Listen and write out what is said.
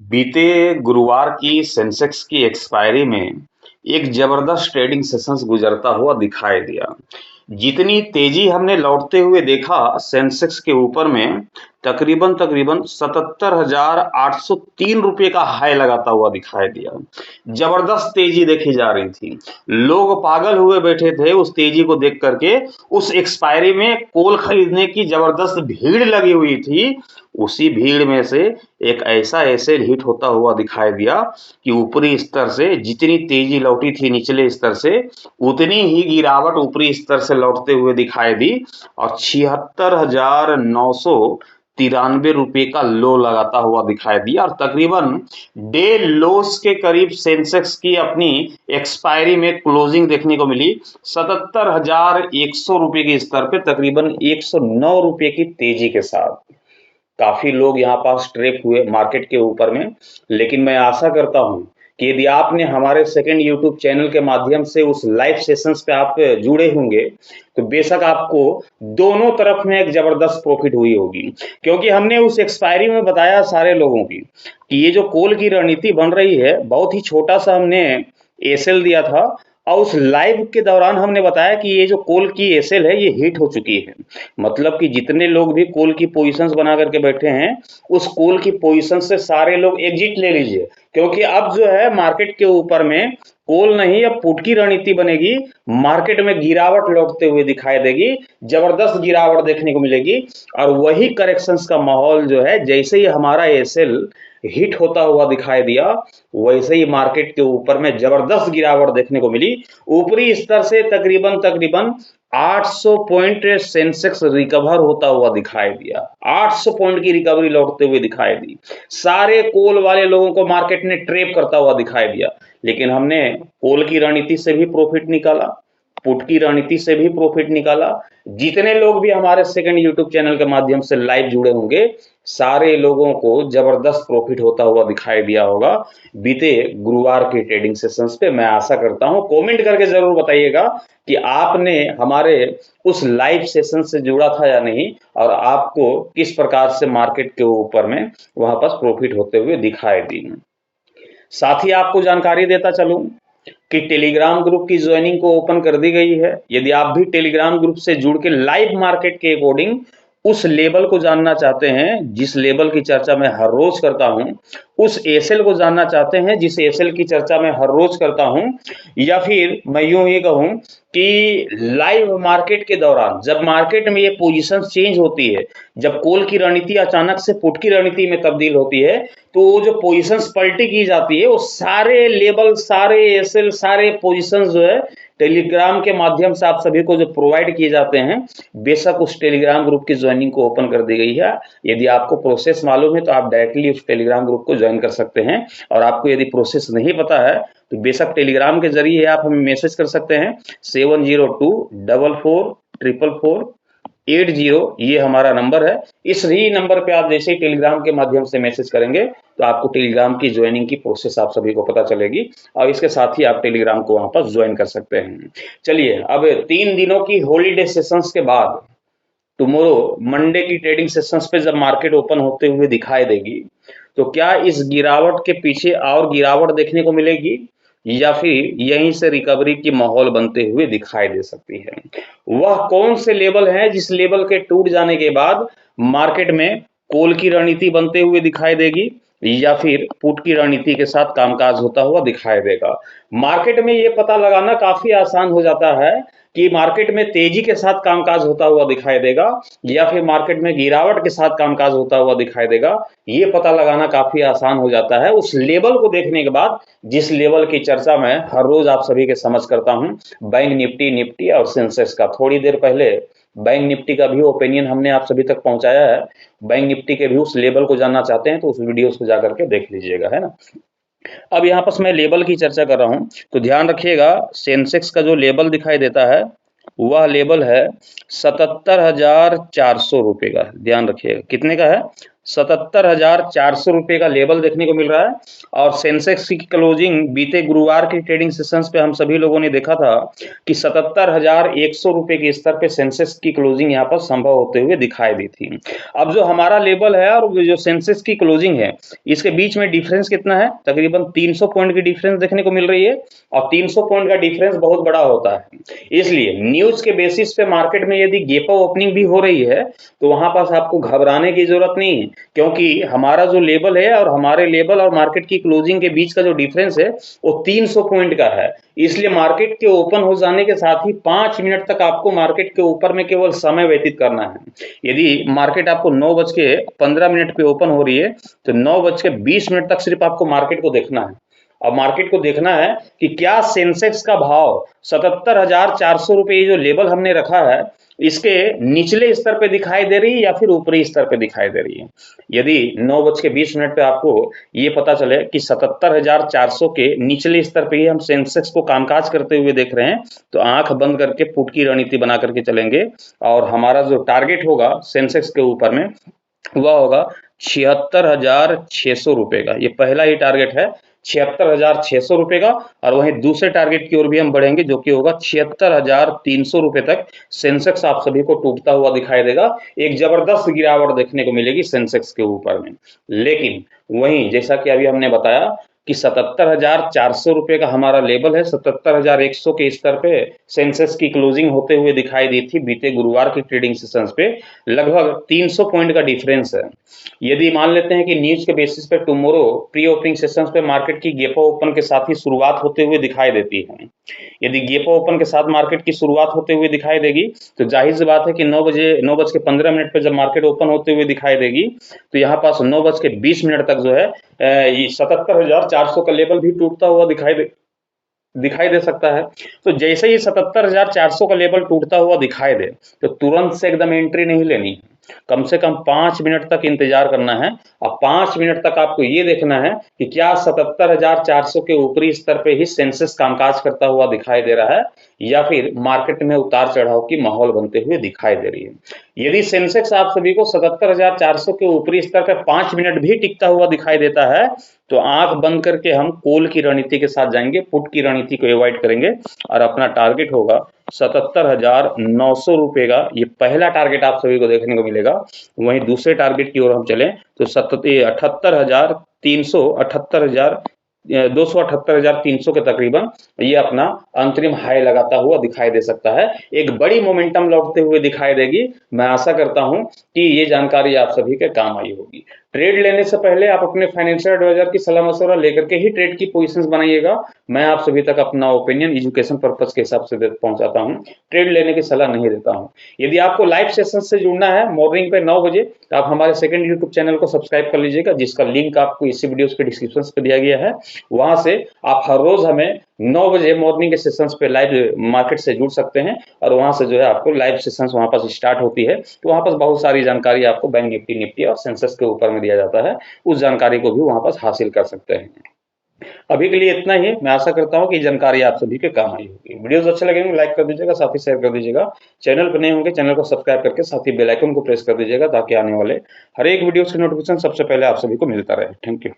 बीते गुरुवार की सेंसेक्स की एक्सपायरी में एक जबरदस्त ट्रेडिंग सेशंस गुजरता हुआ दिखाई दिया। जितनी तेजी हमने लौटते हुए देखा सेंसेक्स के ऊपर में तकरीबन तकरीबन 77,803 रुपए का हाई लगाता हुआ दिखाई दिया। जबरदस्त तेजी देखी जा रही थी। लोग पागल हुए बैठे थे उस तेजी को देख करके। उस एक्सपायरी में कोल खरीदने की जबरदस्त भीड़ लगी हुई थी। उसी भीड़ में से एक ऐसा एसेट हिट होता हुआ दिखाई दिया कि ऊपरी स्तर से जितनी तेजी लौटी थी निचले स्तर से उतनी ही गिरावट ऊपरी स्तर से लौटते हुए दिखाई दी और 76,993 रुपए का लो लगाता हुआ दिखाई दिया और तकरीबन डे लोस के करीब सेंसेक्स की अपनी एक्सपायरी में क्लोजिंग देखने को मिली 77,100 रुपए के स्तर पे तकरीबन 109 रुपए की तेजी के साथ। काफी लोग यहाँ पास ट्रैप हुए मार्केट के ऊपर में, लेकिन मैं आशा करता हूँ कि यदि आपने हमारे सेकंड यूट्यूब चैनल के माध्यम से उस लाइव सेशंस पे आप जुड़े होंगे तो बेशक आपको दोनों तरफ में एक जबरदस्त प्रॉफिट हुई होगी, क्योंकि हमने उस एक्सपायरी में बताया सारे लोगों की कि ये जो कोल की रणनीति बन रही है बहुत ही छोटा सा हमने एसएल दिया था और उस लाइव के दौरान हमने बताया कि ये जो कोल की एसएल है ये हिट हो चुकी है। मतलब कि जितने लोग भी कोल की पोजीशंस बना करके बैठे हैं उस कोल की पोजीशन से सारे लोग एग्जिट ले लीजिए, क्योंकि अब जो है मार्केट के ऊपर में कोल नहीं अब पुट की रणनीति बनेगी। मार्केट में गिरावट लौटते हुए दिखाई देगी, जबरदस्त गिरावट देखने को मिलेगी और वही करेक्शंस का माहौल जो है जैसे ही हमारा एसएल हिट होता हुआ दिखाई दिया वैसे ही मार्केट के ऊपर में जबरदस्त गिरावट देखने को मिली। ऊपरी स्तर से तकरीबन तकरीबन 800 पॉइंट सेंसेक्स रिकवर होता हुआ दिखाई दिया, 800 पॉइंट की रिकवरी लौटते हुए दिखाई दी। सारे कोल वाले लोगों को मार्केट ने ट्रैप करता हुआ दिखाई दिया, लेकिन हमने कोल की रणनीति से भी प्रॉफिट निकाला, पुट की रणनीति से भी प्रॉफिट निकाला। जितने लोग भी हमारे सेकंड यूट्यूब चैनल के माध्यम से लाइव जुड़े होंगे सारे लोगों को जबरदस्त प्रॉफिट होता हुआ दिखाई दिया होगा बीते गुरुवार के ट्रेडिंग सेशंस पे। मैं आशा करता हूं कमेंट करके जरूर बताइएगा कि आपने हमारे उस लाइव सेशन से जुड़ा था या नहीं और आपको किस प्रकार से मार्केट के ऊपर में वहां पर प्रॉफिट होते हुए दिखाई दी। साथ ही आपको जानकारी देता चलूं कि टेलीग्राम ग्रुप की ज्वाइनिंग को ओपन कर दी गई है। यदि आप भी टेलीग्राम ग्रुप से जुड़ के लाइव मार्केट के अकॉर्डिंग उस लेवल को जानना चाहते हैं जिस लेवल की चर्चा मैं हर रोज करता हूं, उस एसएल को जानना चाहते हैं जिस एसएल की चर्चा मैं हर रोज करता हूं, या फिर मैं यूं ही कहूं कि लाइव मार्केट के दौरान जब मार्केट में ये पोजीशन चेंज होती है, जब कॉल की रणनीति अचानक से पुट की रणनीति में तब्दील होती है तो वो जो पोजीशंस पलटी की जाती है वो सारे लेवल सारे एसएल सारे पोजीशंस जो है टेलीग्राम के माध्यम से आप सभी को जो प्रोवाइड किए जाते हैं। बेशक उस टेलीग्राम ग्रुप की ज्वाइनिंग को ओपन कर दी गई है। यदि आपको प्रोसेस मालूम है तो आप डायरेक्टली उस टेलीग्राम ग्रुप को ज्वाइन कर सकते हैं, और आपको यदि प्रोसेस नहीं पता है तो बेशक टेलीग्राम के जरिए आप हमें मैसेज कर सकते हैं 70244448, ये हमारा नंबर है। इस ही नंबर पे आप जैसे ही टेलीग्राम के माध्यम से मैसेज करेंगे तो आपको टेलीग्राम की ज्वाइनिंग की प्रोसेस आप सभी को पता चलेगी और इसके साथ ही आप टेलीग्राम को वहां पर ज्वाइन कर सकते हैं। चलिए, अब 3 दिनों की हॉलीडे सेशंस के बाद टुमारो मंडे की ट्रेडिंग सेशंस पे जब मार्केट ओपन होते हुए दिखाई देगी तो क्या इस गिरावट के पीछे और गिरावट देखने को मिलेगी या फिर यहीं से रिकवरी की माहौल बनते हुए दिखाई दे सकती है। वह कौन से लेवल हैं जिस लेवल के टूट जाने के बाद मार्केट में कॉल की रणनीति बनते हुए दिखाई देगी या फिर पुट की रणनीति के साथ कामकाज होता हुआ दिखाई देगा। मार्केट में ये पता लगाना काफी आसान हो जाता है कि मार्केट में तेजी के साथ कामकाज होता हुआ दिखाई देगा या फिर मार्केट में गिरावट के साथ कामकाज होता हुआ दिखाई देगा। ये पता लगाना काफी आसान हो जाता है उस लेवल को देखने के बाद जिस लेवल की चर्चा मैं हर रोज आप सभी के समझ करता हूं, बैंक निफ्टी और सेंसेक्स का। थोड़ी देर पहले बैंक निफ्टी का भी ओपिनियन हमने आप सभी तक पहुंचाया है। बैंक निफ्टी के भी उस लेवल को जानना चाहते हैं तो उस वीडियोस को जाकर के देख लीजिएगा, है ना। अब यहाँ पर मैं लेवल की चर्चा कर रहा हूं तो ध्यान रखिएगा, सेंसेक्स का जो लेवल दिखाई देता है वह लेवल है 77,400 रुपए का। ध्यान रखिएगा कितने का है, 77,400 रुपए का लेवल देखने को मिल रहा है। और सेंसेक्स की क्लोजिंग बीते गुरुवार की ट्रेडिंग सेशंस पे हम सभी लोगों ने देखा था कि 77,100 रुपए के स्तर पे सेंसेक्स की क्लोजिंग यहाँ पर संभव होते हुए दिखाई दी थी। अब जो हमारा लेवल है और जो सेंसेक्स की क्लोजिंग है, इसके बीच में डिफरेंस कितना है? तकरीबन 300 पॉइंट की डिफरेंस देखने को मिल रही है, और 300 पॉइंट का डिफरेंस बहुत बड़ा होता है। इसलिए न्यूज के बेसिस पे मार्केट में यदि गैप अप ओपनिंग भी हो रही है तो वहां पास आपको घबराने की जरूरत नहीं है, क्योंकि हमारा जो लेवल है और हमारे लेवल और मार्केट की क्लोजिंग के बीच का जो डिफरेंस है वो 300 पॉइंट का है। इसलिए मार्केट के ओपन हो जाने के साथ ही 5 मिनट तक आपको मार्केट के ऊपर में केवल समय व्यतीत करना है। यदि मार्केट आपको 9:15 पे ओपन हो रही है तो 9:20 तक सिर्फ आपको मार्केट को देखना है। अब मार्केट को देखना है कि क्या सेंसेक्स का भाव 77,400 रुपए जो लेवल हमने रखा है इसके निचले स्तर पे दिखाई दे रही है या फिर ऊपरी स्तर पे दिखाई दे रही है। यदि 9:20 पे आपको ये पता चले कि 77,400 के निचले स्तर पे ही हम सेंसेक्स को कामकाज करते हुए देख रहे हैं तो आंख बंद करके पुट की रणनीति बना करके चलेंगे, और हमारा जो टारगेट होगा सेंसेक्स के ऊपर में वह होगा 76,600 रुपए का। ये पहला ही टारगेट है 76,600 रुपए का, और वहीं दूसरे टारगेट की ओर भी हम बढ़ेंगे जो कि होगा 76,300 रुपए तक सेंसेक्स आप सभी को टूटता हुआ दिखाई देगा। एक जबरदस्त गिरावट देखने को मिलेगी सेंसेक्स के ऊपर में। लेकिन वहीं जैसा कि अभी हमने बताया कि 77,400 रुपए का हमारा लेवल है, 77,100 के स्तर पे सेंसेक्स की क्लोजिंग होते हुए दिखाई दी थी बीते गुरुवार की ट्रेडिंग सेशंस पे। लगभग 300 पॉइंट का डिफरेंस है। यदि मान लेते हैं कि न्यूज के बेसिस पे टुमारो प्री ओपनिंग सेशंस पे मार्केट की गैप ओपन के साथ ही शुरुआत होते हुए दिखाई देती है, यदि गैप ओपन के साथ मार्केट की शुरुआत होते हुए दिखाई देगी तो जाहिर सी बात है कि 9:15 पे जब मार्केट ओपन होते हुए दिखाई देगी तो यहाँ पास 9:20 तक जो है ये 77,400 का लेवल भी टूटता हुआ दिखाई दे सकता है। तो जैसे ही 77,400 का लेवल टूटता हुआ दिखाई दे तो तुरंत से एकदम एंट्री नहीं लेनी, कम से कम 5 मिनट तक इंतजार करना है। और 5 मिनट तक आपको ये देखना है कि क्या 77,400 के ऊपरी स्तर पे ही सेंसेक्स कामकाज करता हुआ दिखाई दे रहा है या फिर मार्केट में उतार चढ़ाव की माहौल बनते हुए दिखाई दे रही है। यदि सेंसेक्स आप सभी को 77,400 के ऊपरी स्तर पर 5 मिनट भी टिकता हुआ दिखाई देता है तो आंख बंद करके हम कॉल की रणनीति के साथ जाएंगे, पुट की रणनीति को अवॉइड करेंगे, और अपना टारगेट होगा 77,900 रुपए का। ये पहला टारगेट आप सभी को देखने को मिलेगा। वहीं दूसरे टारगेट की ओर हम चलें तो 278,300 के तकरीबन ये अपना अंतरिम हाई लगाता हुआ दिखाई दे सकता है। एक बड़ी मोमेंटम लौटते हुए दिखाई देगी। मैं आशा करता हूं कि ये जानकारी आप सभी के काम आई होगी। ट्रेड लेने से पहले आप अपने फाइनेंशियल एडवाइजर की सलाह मशवरा लेकर के ही ट्रेड की पोजीशंस बनाइएगा। मैं आप सभी तक अपना ओपिनियन एजुकेशन पर्पस के हिसाब से पहुंचाता हूं, ट्रेड लेने की सलाह नहीं देता हूं। यदि आपको लाइव सेशन से जुड़ना है मॉर्निंग पे 9 बजे तो आप हमारे सेकंड यूट्यूब चैनल को सब्सक्राइब कर लीजिएगा, जिसका लिंक आपको इसी वीडियो के डिस्क्रिप्शन पे दिया गया है। वहां से आप हर रोज हमें 9 बजे मॉर्निंग के सेशंस पे लाइव मार्केट से जुड़ सकते हैं, और वहां से जो है आपको लाइव सेशंस वहां पर स्टार्ट होती है तो वहां पर बहुत सारी जानकारी आपको बैंक निफ्टी और सेंसेक्स के ऊपर में दिया जाता है, उस जानकारी को भी वहां पर हासिल कर सकते हैं। अभी के लिए इतना ही। मैं आशा करता हूं कि जानकारी आप सभी के काम आई होगी। वीडियोस अच्छे लगेंगे लाइक कर दीजिएगा, साथ ही शेयर कर दीजिएगा। चैनल पर नए होंगे चैनल को सब्सक्राइब करके साथ ही बेल आइकन को प्रेस कर दीजिएगा ताकि आने वाले हर एक वीडियोस की नोटिफिकेशन सबसे पहले आप सभी को मिलता रहे। Thank you.